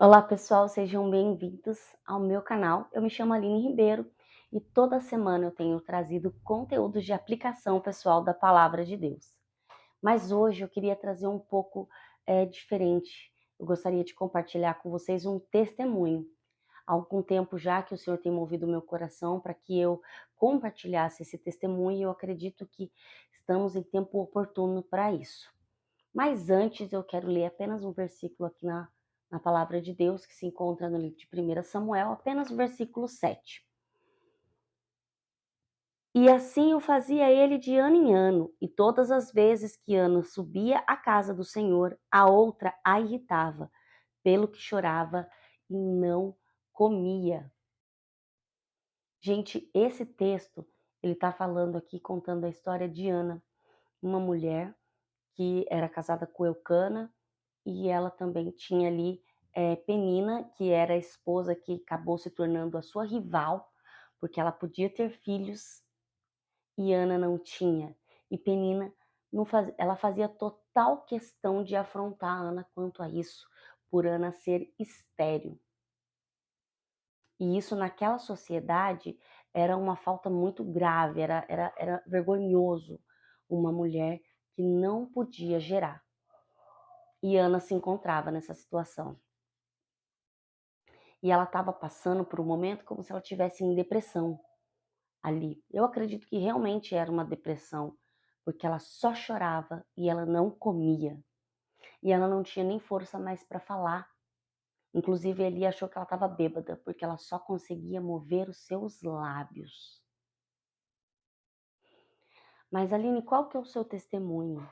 Olá pessoal, sejam bem-vindos ao meu canal. Eu me chamo Aline Ribeiro e toda semana eu tenho trazido conteúdos de aplicação pessoal da Palavra de Deus. Mas hoje eu queria trazer um pouco diferente. Eu gostaria de compartilhar com vocês um testemunho. Há algum tempo já que o Senhor tem movido o meu coração para que eu compartilhasse esse testemunho e eu acredito que estamos em tempo oportuno para isso. Mas antes eu quero ler apenas um versículo aqui na palavra de Deus, que se encontra no livro de 1 Samuel, apenas o versículo 7. E assim o fazia ele de ano em ano, e todas as vezes que Ana subia à casa do Senhor, a outra a irritava, pelo que chorava e não comia. Gente, esse texto, ele está falando aqui, contando a história de Ana, uma mulher que era casada com Eucana, e ela também tinha ali Penina, que era a esposa que acabou se tornando a sua rival, porque ela podia ter filhos e Ana não tinha. E Penina ela fazia total questão de afrontar Ana quanto a isso, por Ana ser estéril. E isso naquela sociedade era uma falta muito grave, era vergonhoso uma mulher que não podia gerar. E Ana se encontrava nessa situação. E ela estava passando por um momento como se ela estivesse em depressão ali. Eu acredito que realmente era uma depressão, porque ela só chorava e ela não comia. E ela não tinha nem força mais para falar. Inclusive, ele achou que ela estava bêbada, porque ela só conseguia mover os seus lábios. Mas, Aline, qual que é o seu testemunho?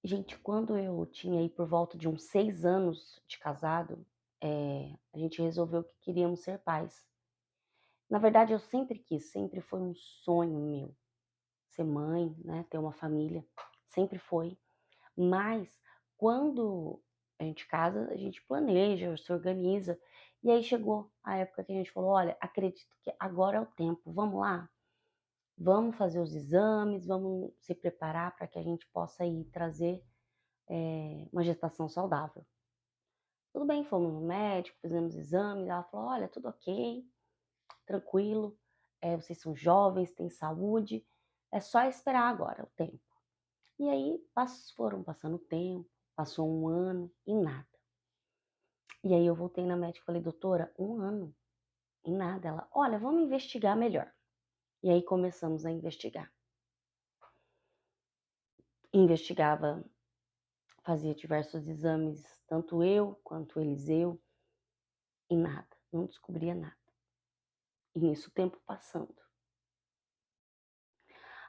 Gente, quando eu tinha aí por volta de uns 6 anos de casado, a gente resolveu que queríamos ser pais. Na verdade, eu sempre quis, sempre foi um sonho meu ser mãe, né, ter uma família, sempre foi. Mas quando a gente casa, a gente planeja, se organiza. E aí chegou a época que a gente falou: olha, acredito que agora é o tempo, vamos lá? Vamos fazer os exames, vamos se preparar para que a gente possa ir trazer uma gestação saudável. Tudo bem, fomos no médico, fizemos exames, ela falou: olha, tudo ok, tranquilo, vocês são jovens, têm saúde, é só esperar agora o tempo. E aí foram passando o tempo, passou um ano e nada. E aí eu voltei na médica e falei: doutora, um ano e nada. Ela: olha, vamos investigar melhor. E aí começamos a investigar. Investigava, fazia diversos exames, tanto eu quanto Eliseu, e nada, não descobria nada. E nisso o tempo passando.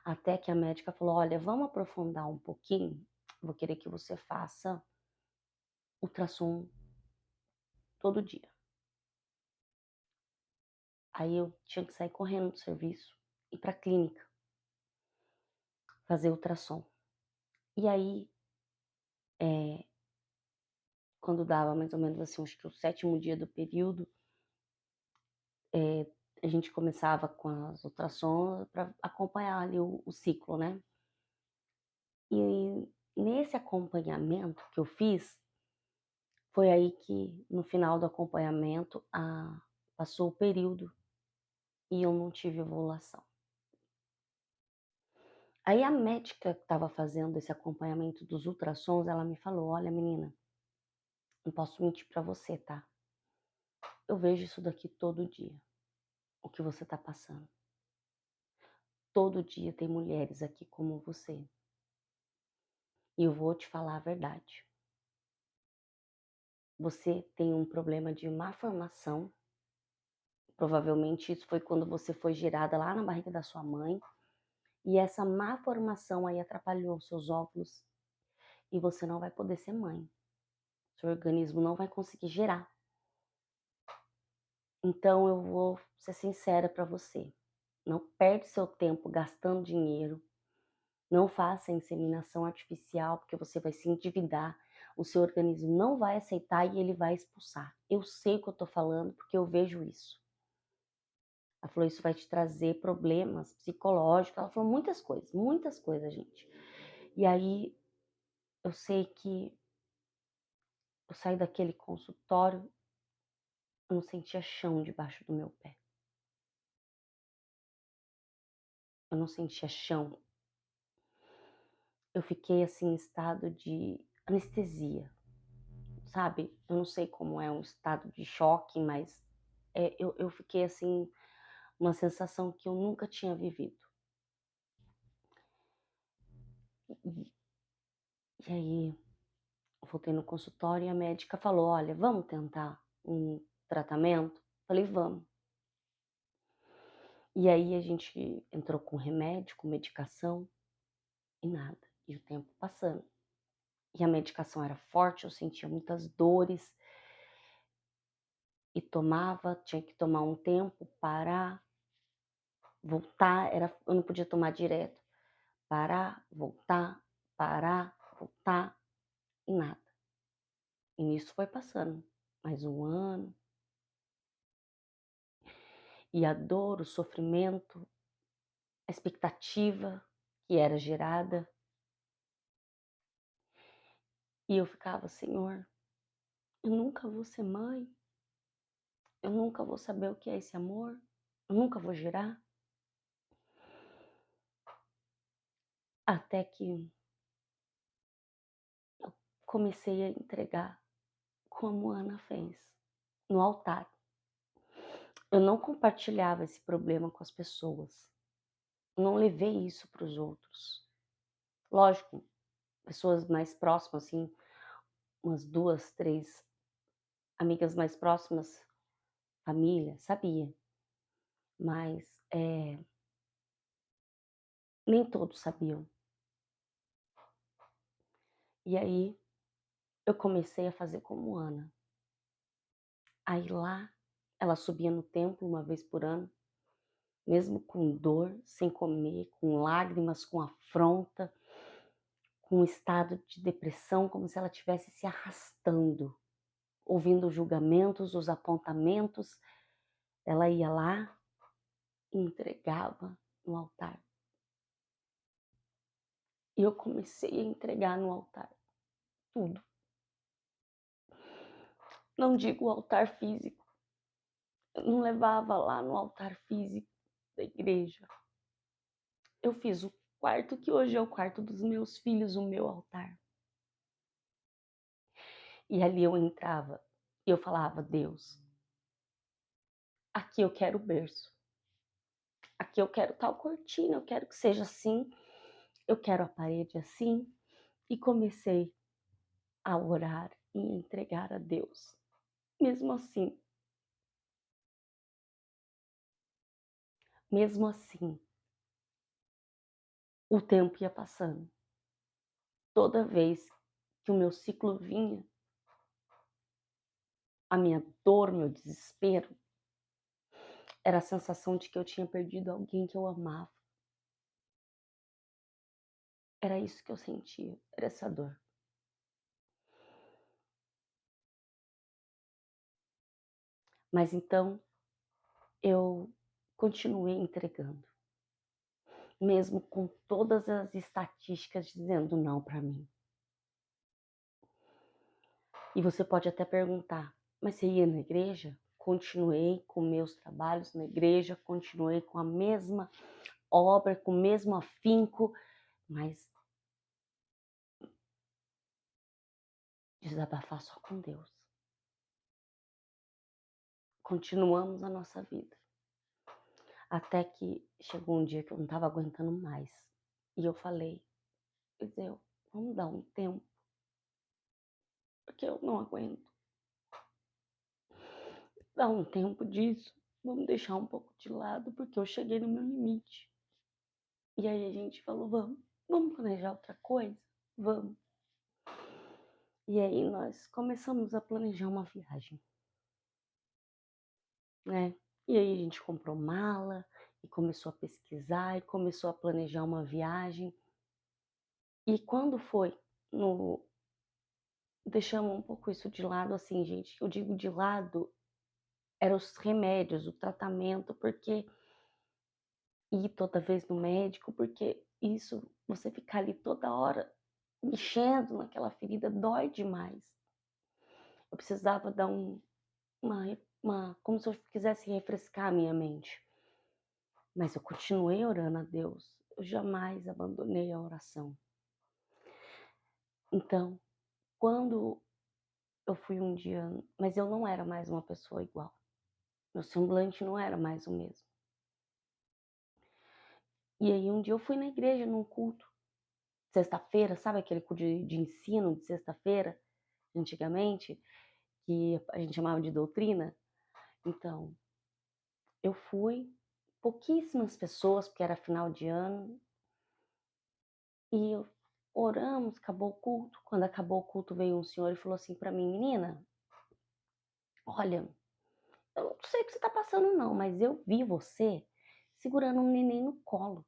Até que a médica falou: olha, vamos aprofundar um pouquinho, vou querer que você faça ultrassom todo dia. Aí eu tinha que sair correndo do serviço, ir para a clínica, fazer ultrassom. E aí, quando dava mais ou menos assim, acho que o 7º dia do período, a gente começava com as ultrassons para acompanhar ali o ciclo, né? E nesse acompanhamento que eu fiz, foi aí que no final do acompanhamento passou o período e eu não tive ovulação. Aí a médica que estava fazendo esse acompanhamento dos ultrassons, ela me falou: olha, menina, não posso mentir para você, tá? Eu vejo isso daqui todo dia, o que você tá passando. Todo dia tem mulheres aqui como você. E eu vou te falar a verdade. Você tem um problema de má formação. Provavelmente isso foi quando você foi gerada lá na barriga da sua mãe. E essa má formação aí atrapalhou os seus óvulos. E você não vai poder ser mãe. Seu organismo não vai conseguir gerar. Então eu vou ser sincera para você. Não perde seu tempo gastando dinheiro. Não faça inseminação artificial, porque você vai se endividar. O seu organismo não vai aceitar e ele vai expulsar. Eu sei o que eu tô falando, porque eu vejo isso. Ela falou: isso vai te trazer problemas psicológicos. Ela falou muitas coisas, gente. E aí eu sei eu saí daquele consultório, eu não sentia chão debaixo do meu pé. Eu não sentia chão. Eu fiquei, assim, em estado de anestesia, sabe. Eu não sei como é um estado de choque, mas, eu fiquei, assim, uma sensação que eu nunca tinha vivido. E e aí, eu voltei no consultório e a médica falou: "Olha, vamos tentar um tratamento?" Falei: "Vamos". E aí a gente entrou com remédio, com medicação e nada, e o tempo passando. E a medicação era forte, eu sentia muitas dores e tomava, tinha que tomar um tempo, parar, voltar, eu não podia tomar direto. Parar, voltar e nada. E nisso foi passando mais um ano, e a dor, o sofrimento, a expectativa que era gerada, e eu ficava: "Senhor, eu nunca vou ser mãe, eu nunca vou saber o que é esse amor, eu nunca vou gerar". Até que eu comecei a entregar como a Ana fez, no altar. Eu não compartilhava esse problema com as pessoas, não levei isso para os outros. Lógico, pessoas mais próximas, assim, umas 2, 3 amigas mais próximas, família, sabia, mas, nem todos sabiam. E aí, eu comecei a fazer como Ana. Aí lá, ela subia no templo uma vez por ano, mesmo com dor, sem comer, com lágrimas, com afronta, com um estado de depressão, como se ela estivesse se arrastando, ouvindo os julgamentos, os apontamentos. Ela ia lá e entregava no altar. E eu comecei a entregar no altar tudo. Não digo o altar físico, eu não levava lá no altar físico da igreja. Eu fiz o quarto que hoje é o quarto dos meus filhos, o meu altar. E ali eu entrava e eu falava: "Deus, aqui eu quero o berço, aqui eu quero tal cortina, eu quero que seja assim, eu quero a parede assim". E comecei a orar e entregar a Deus. Mesmo assim, o tempo ia passando. Toda vez que o meu ciclo vinha, a minha dor, meu desespero, era a sensação de que eu tinha perdido alguém que eu amava. Era isso que eu sentia, era essa dor. Mas então eu continuei entregando, mesmo com todas as estatísticas dizendo não para mim. E você pode até perguntar: "Mas você ia na igreja?" Continuei com meus trabalhos na igreja, continuei com a mesma obra, com o mesmo afinco, mas desabafar só com Deus. Continuamos a nossa vida. Até que chegou um dia que eu não estava aguentando mais. E eu falei: "Eliseu, vamos dar um tempo, porque eu não aguento. Dá um tempo disso, vamos deixar um pouco de lado, porque eu cheguei no meu limite". E aí a gente falou: vamos planejar outra coisa? Vamos". E aí nós começamos a planejar uma viagem, né. E aí a gente comprou mala, e começou a pesquisar, e começou a planejar uma viagem. E quando foi no deixamos um pouco isso de lado, assim, gente, eu digo de lado, eram os remédios, o tratamento, porque ir toda vez no médico, porque isso, você ficar ali toda hora mexendo naquela ferida dói demais. eu precisava dar como se eu quisesse refrescar a minha mente. Mas eu continuei orando a Deus, eu jamais abandonei a oração. Então, quando eu fui um dia, mas eu não era mais uma pessoa igual, meu semblante não era mais o mesmo. E aí um dia eu fui na igreja num culto, sexta-feira, sabe aquele culto de ensino de sexta-feira, antigamente, que a gente chamava de doutrina? Então, eu fui, pouquíssimas pessoas, porque era final de ano, e oramos, acabou o culto. Quando acabou o culto, veio um senhor e falou assim para mim: "Menina, olha, eu não sei o que você tá passando não, mas eu vi você segurando um neném no colo.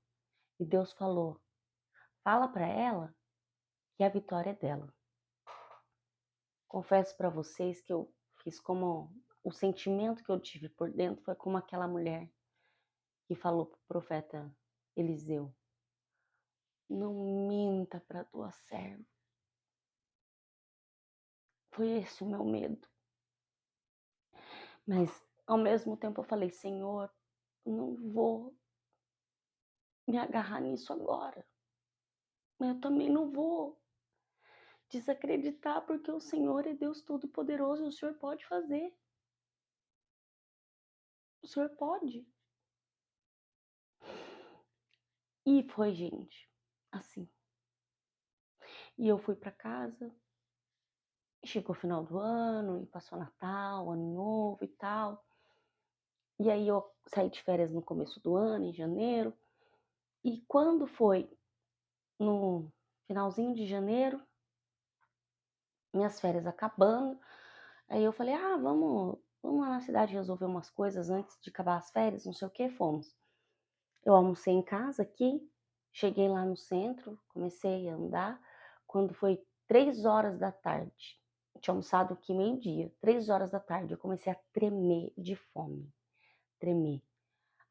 E Deus falou: fala para ela que a vitória é dela." Confesso para vocês que eu fiz como o sentimento que eu tive por dentro foi como aquela mulher que falou pro profeta Eliseu: "Não minta para tua serva." Foi esse o meu medo. Mas ao mesmo tempo eu falei: "Senhor, não vou me agarrar nisso agora. Mas eu também não vou desacreditar, porque o Senhor é Deus Todo-Poderoso, o Senhor pode fazer. O Senhor pode." E foi, gente, assim. E eu fui para casa, chegou o final do ano, e passou Natal, Ano Novo e tal. E aí eu saí de férias no começo do ano, em janeiro. E quando foi no finalzinho de janeiro, minhas férias acabando, aí eu falei: "Ah, vamos lá na cidade resolver umas coisas antes de acabar as férias, não sei o quê", fomos. Eu almocei em casa aqui, cheguei lá no centro, comecei a andar, quando foi 3 horas da tarde, eu tinha almoçado aqui meio-dia, 3 horas da tarde, eu comecei a tremer de fome, tremer.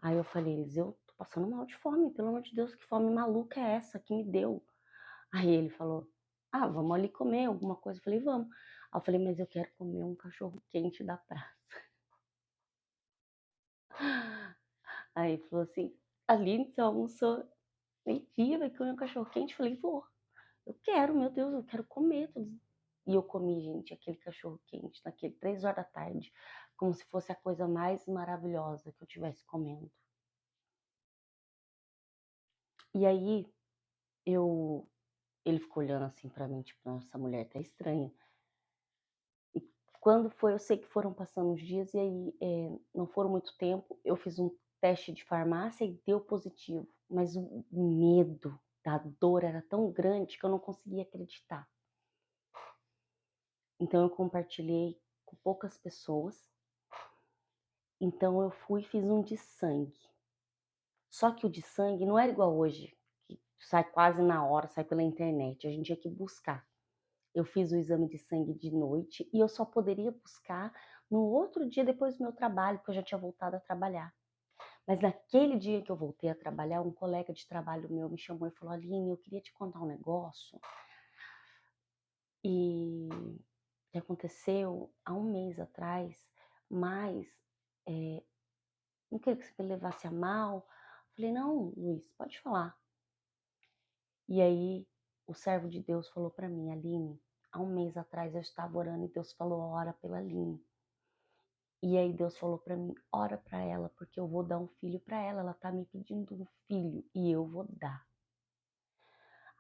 Aí eu falei: "Eliseu, tô passando mal de fome, pelo amor de Deus, que fome maluca é essa que me deu?" Aí ele falou: "Ah, vamos ali comer alguma coisa." Eu falei: "Vamos." Aí eu falei: "Mas eu quero comer um cachorro quente da praça." Aí ele falou assim: "Aline, você almoçou meio-dia, vai comer um cachorro quente?" Eu falei: "Vou, eu quero, meu Deus, eu quero comer tudo." E eu comi, gente, aquele cachorro quente naquele 3 horas da tarde, como se fosse a coisa mais maravilhosa que eu tivesse comendo. E aí eu ele ficou olhando assim pra mim, tipo: "Nossa, essa mulher tá estranha." E quando foi, eu sei que foram passando os dias e aí, não foram muito tempo, eu fiz um teste de farmácia e deu positivo, mas o medo da dor era tão grande que eu não conseguia acreditar. Então eu compartilhei com poucas pessoas, então eu fui e fiz um de sangue. Só que o de sangue não era igual hoje, que sai quase na hora, sai pela internet, a gente tinha que buscar. Eu fiz o exame de sangue de noite e eu só poderia buscar no outro dia depois do meu trabalho, porque eu já tinha voltado a trabalhar. Mas naquele dia que eu voltei a trabalhar, um colega de trabalho meu me chamou e falou: "Aline, eu queria te contar um negócio, e que aconteceu há um mês atrás, mas, eh, não queria que você me levasse a mal." Falei: "Não, Luiz, pode falar." E aí o servo de Deus falou para mim: "Aline, há um mês atrás eu estava orando e Deus falou: ora pela Aline." E aí Deus falou para mim: "Ora para ela, porque eu vou dar um filho para ela. Ela tá me pedindo um filho e eu vou dar."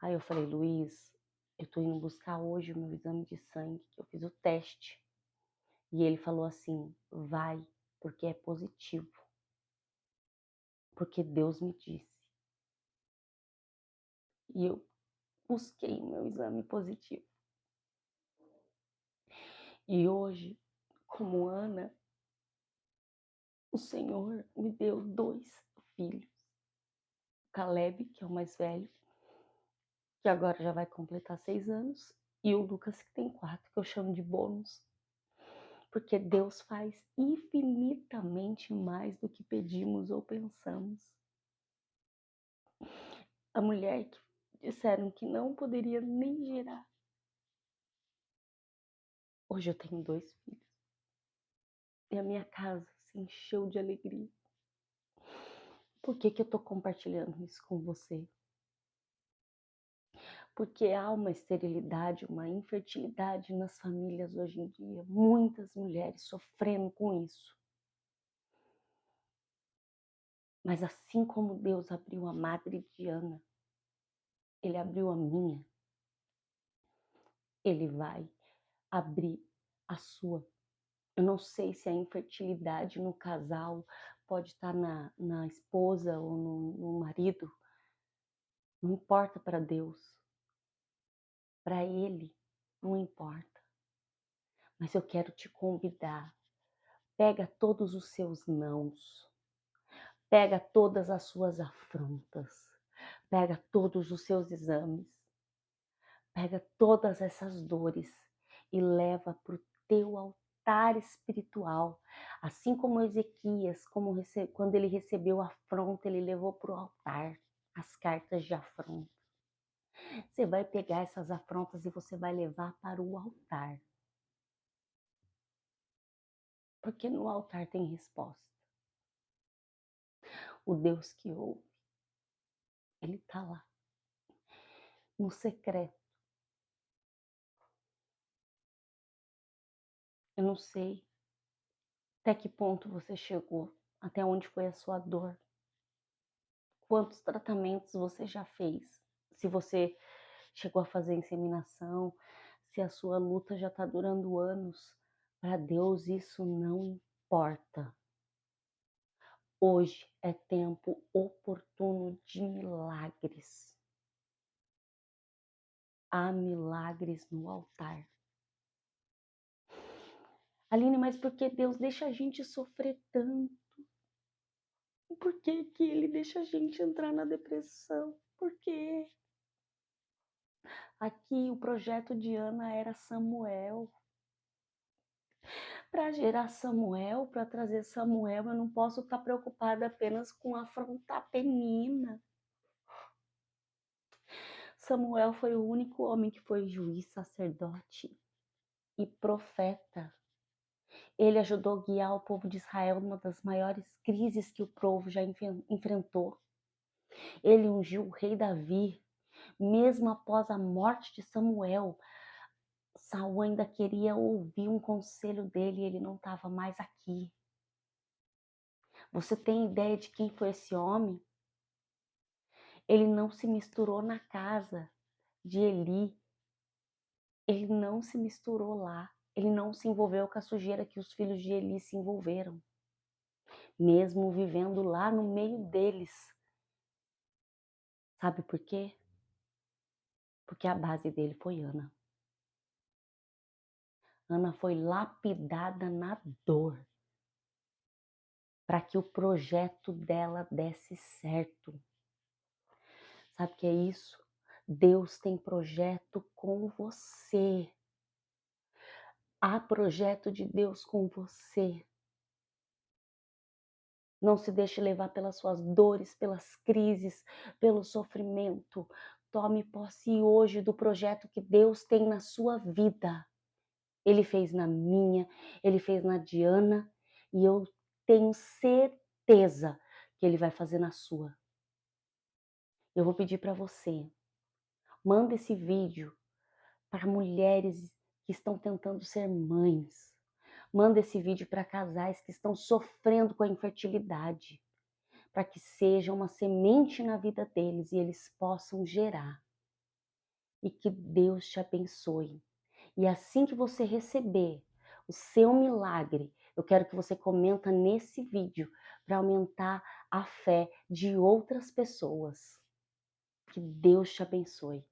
Aí eu falei: "Luiz, eu tô indo buscar hoje o meu exame de sangue, que eu fiz o teste." E ele falou assim: "Vai, porque é positivo, porque Deus me disse." E eu busquei o meu exame positivo. E hoje, como Ana, o Senhor me deu 2 filhos. O Caleb, que é o mais velho, que agora já vai completar 6 anos, e o Lucas, que tem 4, que eu chamo de bônus. Porque Deus faz infinitamente mais do que pedimos ou pensamos. A mulher que disseram que não poderia nem gerar, Hoje eu tenho 2 filhos e a minha casa se encheu de alegria. Por que que eu tô compartilhando isso com você? Porque há uma esterilidade, uma infertilidade nas famílias hoje em dia, muitas mulheres sofrendo com isso. Mas assim como Deus abriu a madre de Ana, Ele abriu a minha, Ele vai abrir a sua. Eu não sei se a infertilidade no casal pode estar na esposa ou no marido, não importa para Deus, para Ele não importa. Mas eu quero te convidar, pega todos os seus nãos, pega todas as suas afrontas, pega todos os seus exames, pega todas essas dores e leva para o teu altar espiritual. Assim como Ezequias, quando ele recebeu a afronta, ele levou para o altar as cartas de afronta. Você vai pegar essas afrontas e você vai levar para o altar. Porque no altar tem resposta. O Deus que ouve, Ele está lá, no secreto. Eu não sei até que ponto você chegou, até onde foi a sua dor, quantos tratamentos você já fez, se você chegou a fazer inseminação, se a sua luta já está durando anos. Para Deus isso não importa. Hoje é tempo oportuno de milagres. Há milagres no altar. Aline, mas por que Deus deixa a gente sofrer tanto? Por que que Ele deixa a gente entrar na depressão? Por quê? Aqui o projeto de Ana era Samuel. Para gerar Samuel, para trazer Samuel, eu não posso estar preocupada apenas com afrontar Penina. Samuel foi o único homem que foi juiz, sacerdote e profeta. Ele ajudou a guiar o povo de Israel numa das maiores crises que o povo já enfrentou. Ele ungiu o rei Davi, mesmo após a morte de Samuel. Saul ainda queria ouvir um conselho dele e ele não estava mais aqui. Você tem ideia de quem foi esse homem? Ele não se misturou na casa de Eli. Ele não se misturou lá. Ele não se envolveu com a sujeira que os filhos de Eli se envolveram. Mesmo vivendo lá no meio deles. Sabe por quê? Porque a base dele foi Ana. Ana foi lapidada na dor para que o projeto dela desse certo. Sabe o que é isso? Deus tem projeto com você. Há projeto de Deus com você. Não se deixe levar pelas suas dores, pelas crises, pelo sofrimento. Tome posse hoje do projeto que Deus tem na sua vida. Ele fez na minha, Ele fez na Diana e eu tenho certeza que Ele vai fazer na sua. Eu vou pedir para você, manda esse vídeo para mulheres que estão tentando ser mães. Manda esse vídeo para casais que estão sofrendo com a infertilidade, para que seja uma semente na vida deles e eles possam gerar. E que Deus te abençoe. E assim que você receber o seu milagre, eu quero que você comenta nesse vídeo para aumentar a fé de outras pessoas. Que Deus te abençoe.